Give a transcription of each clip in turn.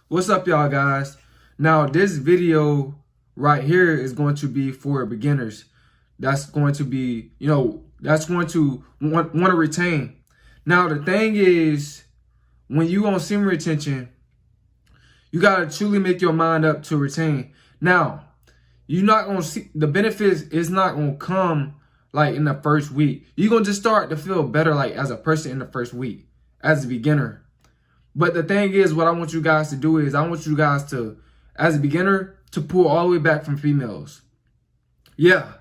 What's up, y'all guys? Now, this video right here is going to be for beginners. That's going to be, that's going to want to retain. Now, the thing is, when you on semen retention, you got to truly make your mind up to retain. Now, you're not going to see, the benefits is not going to come like in the first week. You're going to just start to feel better like as a person in the first week, as a beginner. But the thing is, what I want you guys to do is, I want you guys to, as a beginner, to pull all the way back from females. Yeah,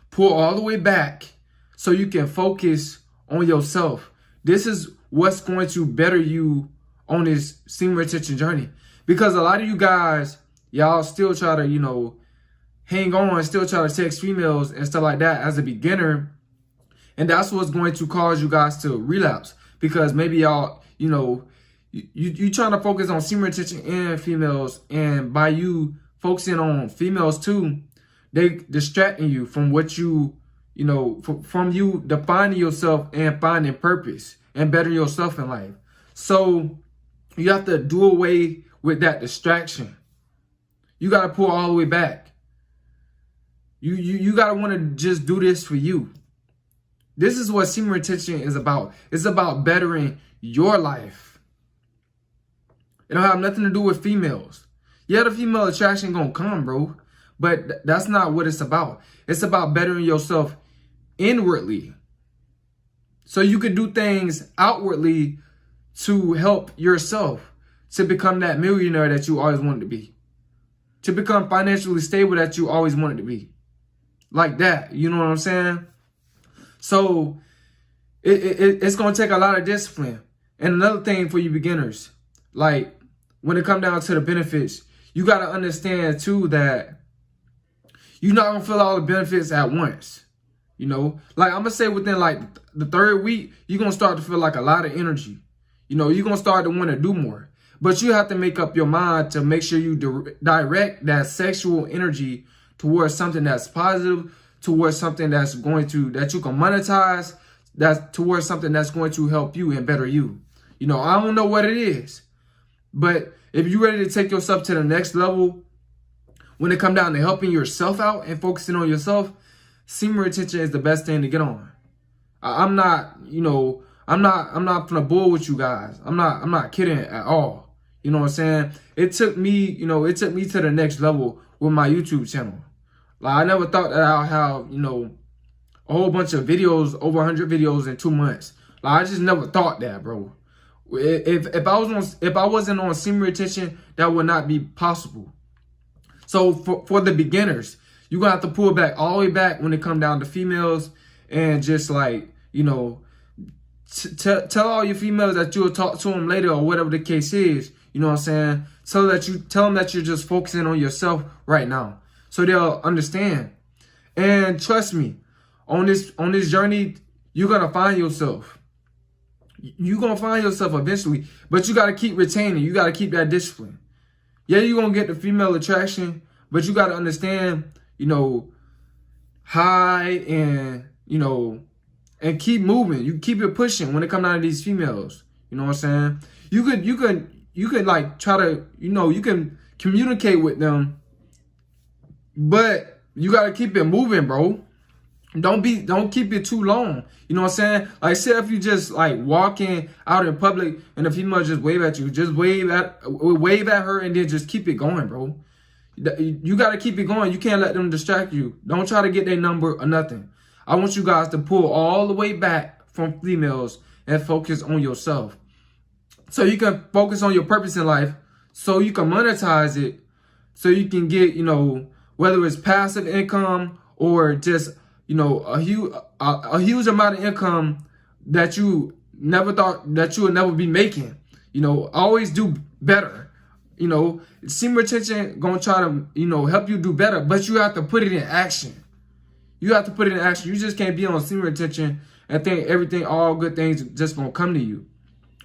pull all the way back so you can focus on yourself. This is what's going to better you on this semen retention journey. Because a lot of you guys, y'all still try to, hang on, still try to text females and stuff like that as a beginner. And that's what's going to cause you guys to relapse. Because maybe y'all, you trying to focus on semen retention and females, and by you focusing on females too, they distracting you from what you from you defining yourself and finding purpose and better yourself in life. So you have to do away with that distraction. You got to pull all the way back. You got to want to just do this for you. This is what semen retention is about. It's about bettering your life. It don't have nothing to do with females. Yeah, the female attraction gonna come, bro. But that's not what it's about. It's about bettering yourself inwardly. So you can do things outwardly to help yourself to become that millionaire that you always wanted to be. To become financially stable that you always wanted to be. Like that, you know what I'm saying? So it's gonna take a lot of discipline. And another thing for you beginners, like when it comes down to the benefits, you got to understand too that you're not going to feel all the benefits at once. Like I'm going to say within like the third week, you're going to start to feel like a lot of energy. You're going to start to want to do more. But you have to make up your mind to make sure you direct that sexual energy towards something that's positive, towards something that you can monetize, that's towards something that's going to help you and better you. I don't know what it is. But if you're ready to take yourself to the next level, when it comes down to helping yourself out and focusing on yourself, semen retention is the best thing to get on. I'm not gonna bull with you guys. I'm not kidding at all. You know what I'm saying? It took me to the next level with my YouTube channel. Like I never thought that I'll have, a whole bunch of videos, over 100 videos in 2 months. Like I just never thought that, bro. If I wasn't on semen retention, that would not be possible. So for the beginners, you're gonna have to pull back all the way back when it comes down to females, and just like tell all your females that you'll talk to them later or whatever the case is. You know what I'm saying? So that you tell them that you're just focusing on yourself right now, so they'll understand. And trust me, on this journey, you're gonna find yourself. You're going to find yourself eventually, but you got to keep retaining. You got to keep that discipline. Yeah, you're going to get the female attraction, but you got to understand, hide and, and keep moving. You keep it pushing when it comes down to these females. You know what I'm saying? You could like try to, you can communicate with them, but you got to keep it moving, bro. Don't keep it too long. You know what I'm saying? Like, say if you just like walking out in public and the female just wave at you, just wave at her and then just keep it going, bro. You got to keep it going. You can't let them distract you. Don't try to get their number or nothing. I want you guys to pull all the way back from females and focus on yourself. So you can focus on your purpose in life, so you can monetize it, so you can get, whether it's passive income or just a huge amount of income that you never thought that you would never be making. Always do better. Semen retention gonna try to, help you do better, but you have to put it in action. You have to put it in action. You just can't be on semen retention and think all good things just gonna come to you.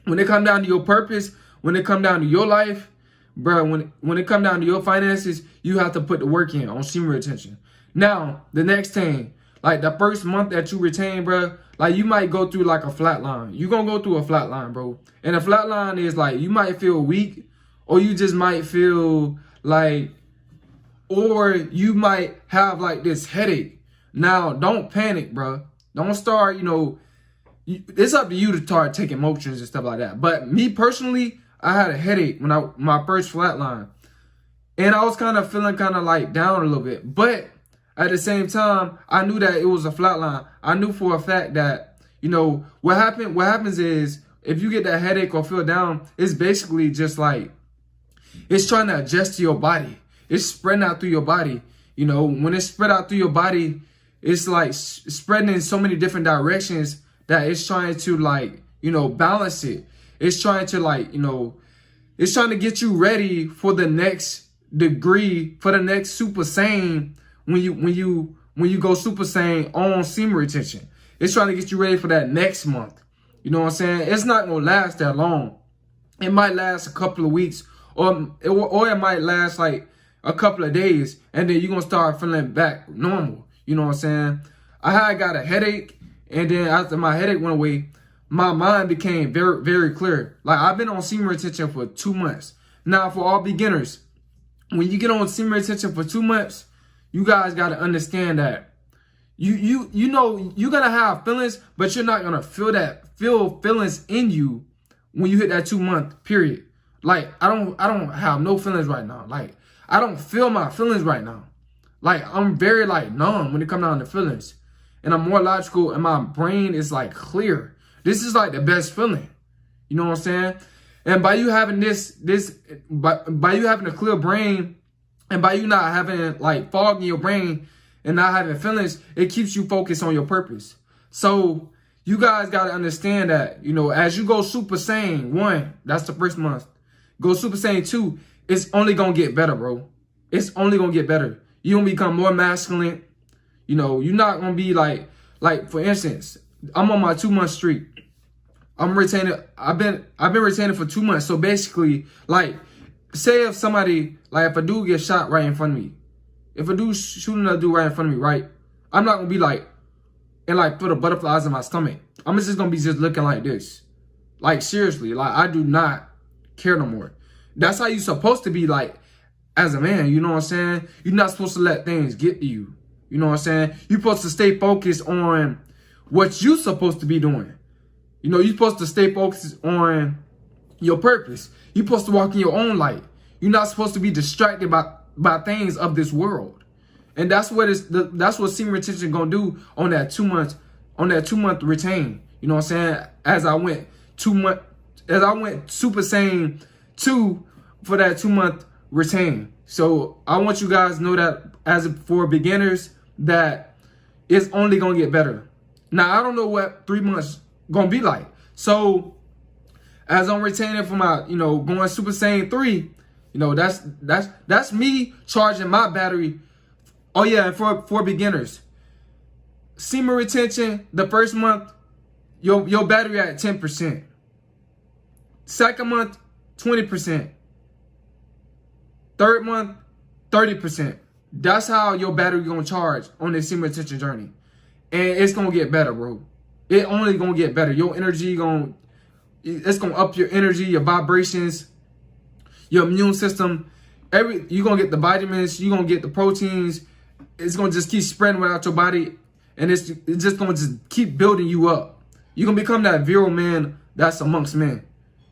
When it come down to your purpose, when it come down to your life, bro, when it come down to your finances, you have to put the work in on semen retention. Now, the next thing, like the first month that you retain, bro, like you might go through like a flat line. You're going to go through a flat line, bro. And a flat line is like you might feel weak or you just might feel like, or you might have like this headache. Now, don't panic, bro. Don't start, it's up to you to start taking motions and stuff like that. But me personally, I had a headache when my first flatline. And I was kind of feeling kind of like down a little bit. But at the same time, I knew that it was a flatline. I knew for a fact that, what happens is if you get that headache or feel down, it's basically just like, it's trying to adjust to your body. It's spreading out through your body. When it's spread out through your body, it's like spreading in so many different directions that it's trying to like, balance it. It's trying to like, it's trying to get you ready for the next degree, for the next Super Saiyan when you go Super Saiyan on semen retention. It's trying to get you ready for that next month. You know what I'm saying? It's not gonna last that long. It might last a couple of weeks, or it might last like a couple of days, and then you're gonna start feeling back normal. You know what I'm saying? I had got a headache, and then after my headache went away, my mind became very, very clear. Like, I've been on semen retention for 2 months. Now, for all beginners, when you get on semen retention for 2 months, you guys got to understand that you're gonna have feelings, but you're not gonna feel feelings in you when you hit that 2 month period. Like, I don't have no feelings right now. Like, I don't feel my feelings right now. Like, I'm very like numb when it comes down to feelings, and I'm more logical, and my brain is like clear. This is like the best feeling. You know what I'm saying? And by you having by you having a clear brain, and by you not having like fog in your brain and not having feelings, it keeps you focused on your purpose. So you guys got to understand that, as you go Super Saiyan 1, that's the first month. Go Super Saiyan 2, it's only going to get better, bro. It's only going to get better. You're going to become more masculine. You're not going to be like for instance, I'm on my 2 month streak. I'm retaining. I've been retaining for 2 months. So basically, like, say if somebody, like, if a dude gets shot right in front of me, if a dude shooting another dude right in front of me, right, I'm not gonna be like, and like put the butterflies in my stomach. I'm just gonna be just looking like this. Like, seriously, like, I do not care no more. That's how you supposed to be, like, as a man. You know what I'm saying? You're not supposed to let things get to you. You know what I'm saying? You're supposed to stay focused on what you're supposed to be doing. You're supposed to stay focused on your purpose. You're supposed to walk in your own light. You're not supposed to be distracted by things of this world. And that's what semen retention gonna do on that 2 month retain. You know what I'm saying? As I went Super Saiyan 2 for that 2 month retain. So I want you guys to know that for beginners, that it's only gonna get better. Now, I don't know what 3 months gonna be like. So as I'm retaining for my, going Super Saiyan 3, that's me charging my battery. Oh yeah, and for beginners, semen retention, the first month, your battery at 10%. Second month, 20%. Third month, 30%. That's how your battery gonna charge on this semen retention journey. And it's gonna get better, bro. It only gonna get better. Your energy it's gonna up your energy, your vibrations, your immune system. You're gonna get the vitamins, you're gonna get the proteins. It's gonna just keep spreading without your body, and it's just gonna just keep building you up. You're gonna become that virile man that's amongst men.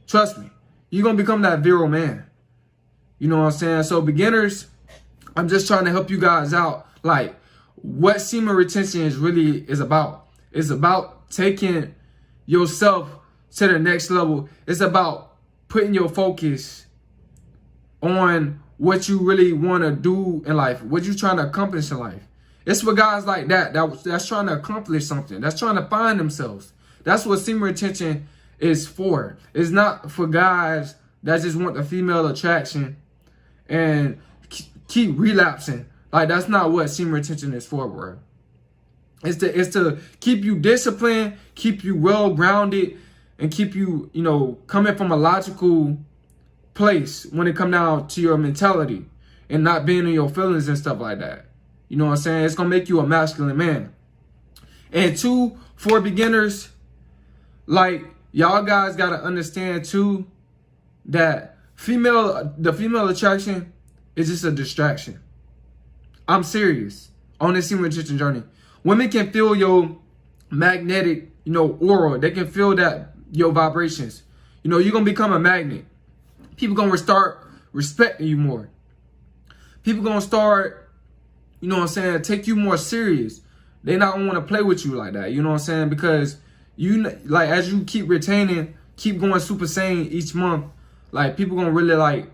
Trust me, you're gonna become that virile man. You know what I'm saying? So beginners, I'm just trying to help you guys out. Like, what semen retention is about. It's about taking yourself to the next level. It's about putting your focus on what you really want to do in life, what you're trying to accomplish in life. It's for guys like that's trying to accomplish something, that's trying to find themselves. That's what semen retention is for. It's not for guys that just want the female attraction and keep relapsing. Like, that's not what semen retention is for, bro. It's to keep you disciplined, keep you well grounded, and keep you, coming from a logical place when it come down to your mentality and not being in your feelings and stuff like that. You know what I'm saying? It's gonna make you a masculine man. And 2, for beginners, like, y'all guys gotta understand too that The female attraction is just a distraction. I'm serious on this semen retention journey. Women can feel your magnetic, aura. They can feel that your vibrations. You're gonna become a magnet. People gonna start respecting you more. People gonna start, take you more serious. They not gonna want to play with you like that. You know what I'm saying? Because as you keep retaining, keep going Super Saiyan each month, like people gonna really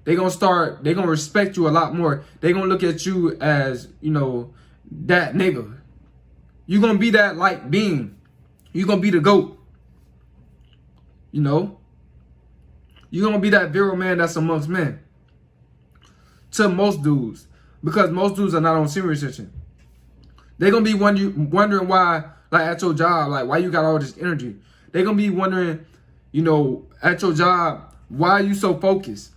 they gonna respect you a lot more. They gonna look at you as, that nigga. You gonna be that light being. You gonna be the GOAT. You gonna be that virile man that's amongst men. To most dudes. Because most dudes are not on semen retention. They gonna be wondering why, like at your job, like why you got all this energy. They gonna be wondering, at your job, why are you so focused?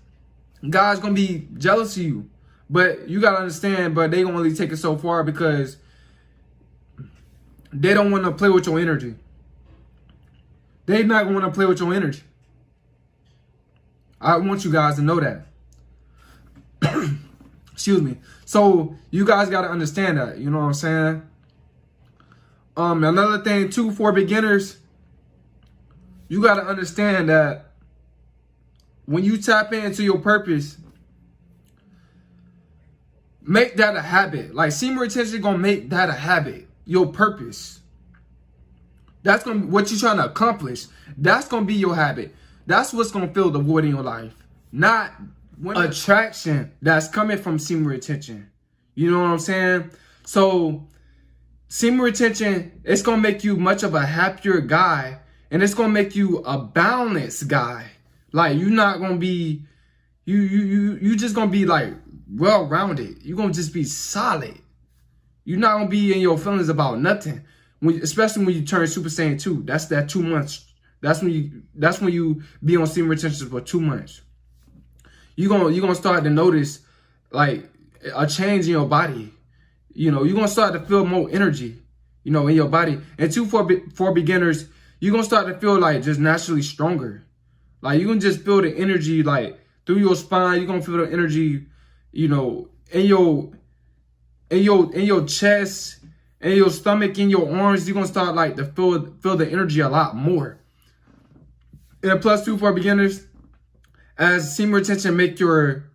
God's gonna be jealous of you. But you gotta understand, but they gonna only take it so far because they don't want to play with your energy. They not gonna want to play with your energy. I want you guys to know that. Excuse me. So you guys gotta understand that. You know what I'm saying? Another thing too for beginners, you gotta understand that when you tap into your purpose, make that a habit. Like semen retention gonna make that a habit. Your purpose. That's gonna be what you're trying to accomplish. That's gonna be your habit. That's what's gonna fill the void in your life. Not attraction that's coming from semen retention. You know what I'm saying? So semen retention, it's gonna make you much of a happier guy, and it's gonna make you a balanced guy. Like you're not gonna be, you just gonna be like well-rounded. You're gonna just be solid. You're not gonna be in your feelings about nothing. Especially when you turn Super Saiyan 2. That's that 2 months. That's when you be on semen retention for 2 months. You're gonna start to notice like a change in your body. You're gonna start to feel more energy, in your body. And two, for beginners, you're gonna start to feel like just naturally stronger. Like you're gonna just feel the energy like through your spine. You're gonna feel the energy, in your chest, in your stomach, in your arms. You're gonna start like to feel the energy a lot more. And plus two for beginners, as semen retention make your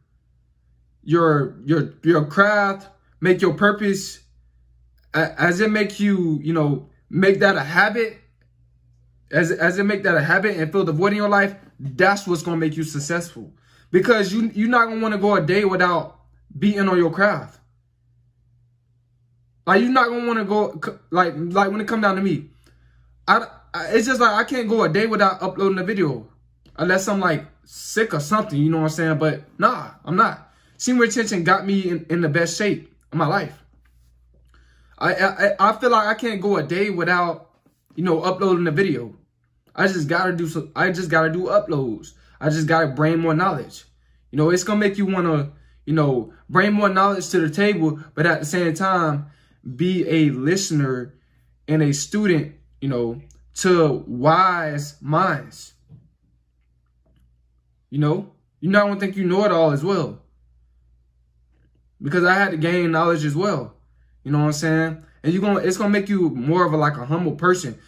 craft, make your purpose, as it make you, make that a habit, as it make that a habit and fill the void in your life, that's what's gonna make you successful. Because you're not gonna want to go a day without beating on your craft. Like you're not gonna want to go like when it come down to me, it's just like I can't go a day without uploading a video unless I'm like sick or something. You know what I'm saying? But nah, I'm not. Semen retention got me in the best shape of my life. I feel like I can't go a day without uploading a video. I just gotta do uploads. I just gotta bring more knowledge. It's gonna make you wanna bring more knowledge to the table, but at the same time be a listener and a student, to wise minds. You're not gonna think you know it all as well. Because I had to gain knowledge as well. You know what I'm saying? And it's gonna make you more of a humble person.